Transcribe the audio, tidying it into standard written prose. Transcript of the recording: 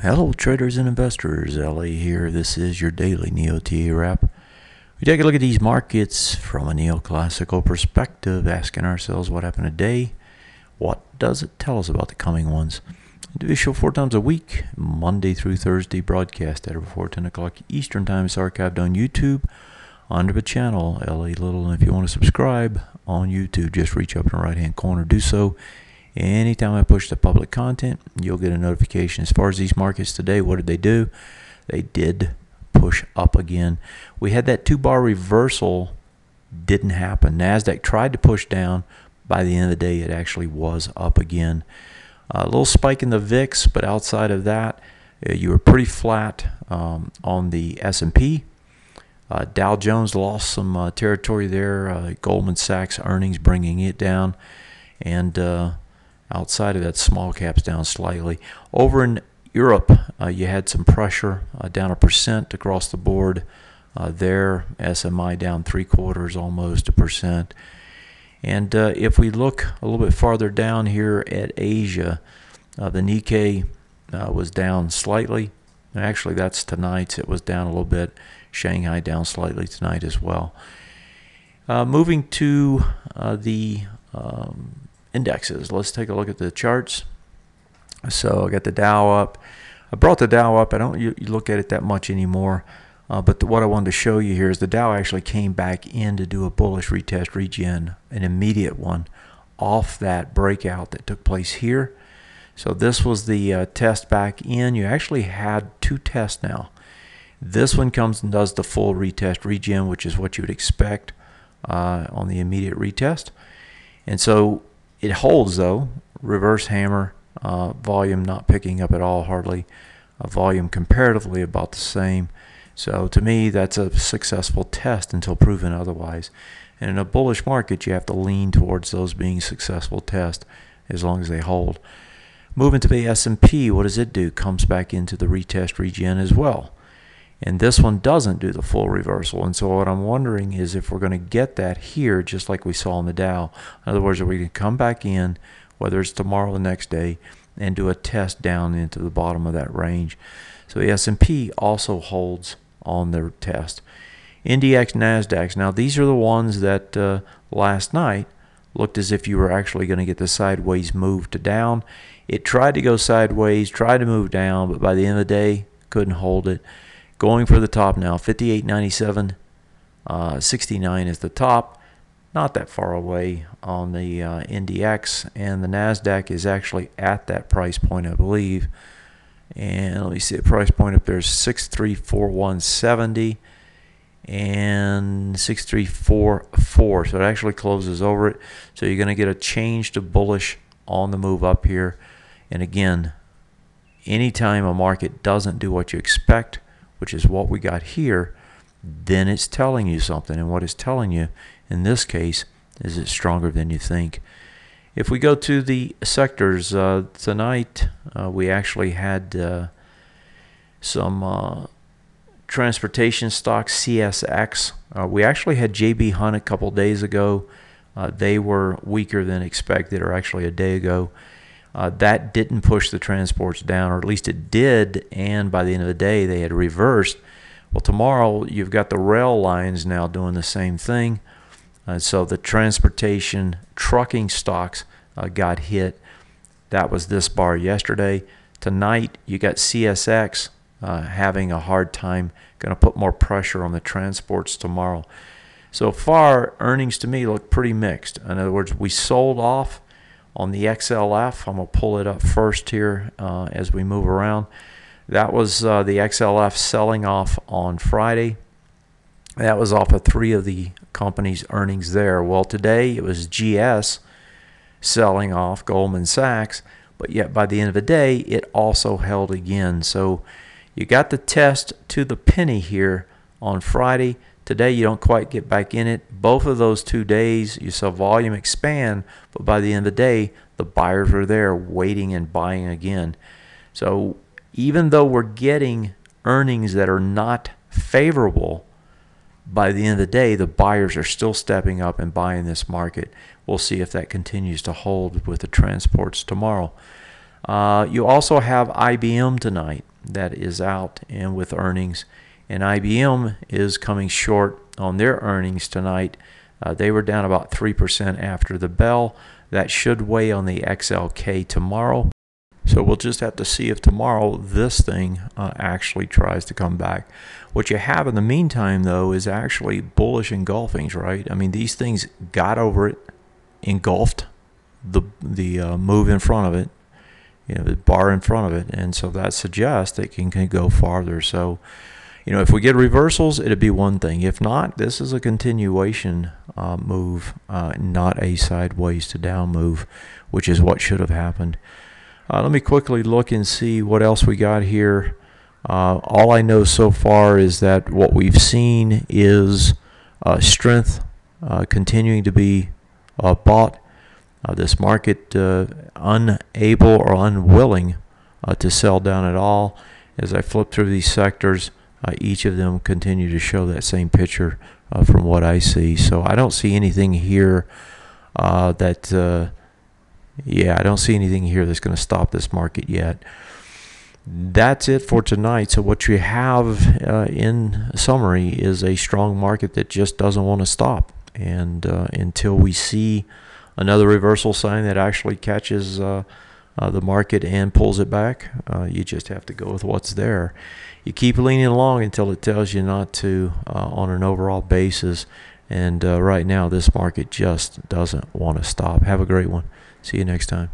Hello traders and investors, LA here. This is your daily NeoTA wrap. We take a look at these markets from a neoclassical perspective, asking ourselves what happened today. What does it tell us about the coming ones? I do a show 4 times a week, Monday through Thursday, broadcast at or before 10 o'clock Eastern Time. It's archived on YouTube under the channel LA Little. And if you want to subscribe on YouTube, just reach up in the right hand corner, do so. Anytime I push the public content, you'll get a notification. As far as these markets today, what did they do? They did push up again. We had that 2-bar reversal, didn't happen. NASDAQ tried to push down. By the end of the day, it actually was up again. A little spike in the VIX, but outside of that, you were pretty flat on the S&P. Dow Jones lost some territory there. Goldman Sachs earnings bringing it down. And outside of that, small caps down slightly. Over in Europe, you had some pressure, down 1% across the board. There, SMI down 3/4, almost 1%. And if we look a little bit farther down here at Asia, the Nikkei was down slightly. Actually, that's tonight's. It was down a little bit. Shanghai down slightly tonight as well. Moving to the indexes. Let's take a look at the charts. So I got the Dow up. I brought the Dow up. I don't you look at it that much anymore. But what I wanted to show you here is the Dow actually came back in to do a bullish retest regen, an immediate one, off that breakout that took place here. So this was the test back in. You actually had 2 tests now. This one comes and does the full retest regen, which is what you would expect on the immediate retest. And so it holds though, reverse hammer, volume not picking up at all, hardly. Volume comparatively about the same. So to me, that's a successful test until proven otherwise. And in a bullish market, you have to lean towards those being successful tests as long as they hold. Moving to the S&P, what does it do? Comes back into the retest regen as well. And this one doesn't do the full reversal. And so what I'm wondering is if we're going to get that here, just like we saw in the Dow. In other words, are we going to come back in, whether it's tomorrow or the next day, and do a test down into the bottom of that range. So the S&P also holds on their test. NDX, NASDAQ. Now these are the ones that last night looked as if you were actually going to get the sideways move to down. It tried to go sideways, tried to move down, but by the end of the day, couldn't hold it. Going for the top now, 58.97, 69 is the top. Not that far away on the NDX, and the NASDAQ is actually at that price point, I believe. And let me see, the price point up there is 6341.70 and 6344. So it actually closes over it. So you're going to get a change to bullish on the move up here. And again, anytime a market doesn't do what you expect, which is what we got here, then it's telling you something. And what it's telling you in this case is it's stronger than you think. If we go to the sectors, tonight we actually had some transportation stocks, CSX. We actually had JB Hunt a couple days ago. They were weaker than expected, or actually a day ago. That didn't push the transports down, or at least it did, and by the end of the day they had reversed. Well, tomorrow you've got the rail lines now doing the same thing. So the transportation trucking stocks got hit. That was this bar yesterday. Tonight you got CSX having a hard time, going to put more pressure on the transports tomorrow. So far, earnings to me look pretty mixed. In other words, we sold off on the XLF. I'm going to pull it up first here as we move around. That was the XLF selling off on Friday. That was off of 3 of the company's earnings there. Well, today it was GS selling off, Goldman Sachs, but yet by the end of the day, it also held again. So you got the test to the penny here on Friday. Today you don't quite get back in it. Both of those 2 days you saw volume expand, but by the end of the day the buyers were there waiting and buying again. So even though we're getting earnings that are not favorable, by the end of the day the buyers are still stepping up and buying this market. We'll see if that continues to hold with the transports tomorrow. You also have IBM tonight. that is out and with earnings. And IBM is coming short on their earnings tonight. They were down about 3% after the bell. That should weigh on the XLK tomorrow. So we'll just have to see if tomorrow this thing actually tries to come back. What you have in the meantime, though, is actually bullish engulfings, right? I mean, these things got over it, engulfed the move in front of it, the bar in front of it, and so that suggests it can go farther. So, if we get reversals, it'd be one thing. If not, this is a continuation move, not a sideways to down move, which is what should have happened. Let me quickly look and see what else we got here. All I know so far is that what we've seen is strength continuing to be bought. This market unable or unwilling to sell down at all. As I flip through these sectors, each of them continue to show that same picture from what I see. So I don't see anything here I don't see anything here that's going to stop this market yet. That's it for tonight. So what you have in summary is a strong market that just doesn't want to stop. And until we see another reversal sign that actually catches the market and pulls it back, you just have to go with what's there. You keep leaning along until it tells you not to on an overall basis. And right now, this market just doesn't want to stop. Have a great one. See you next time.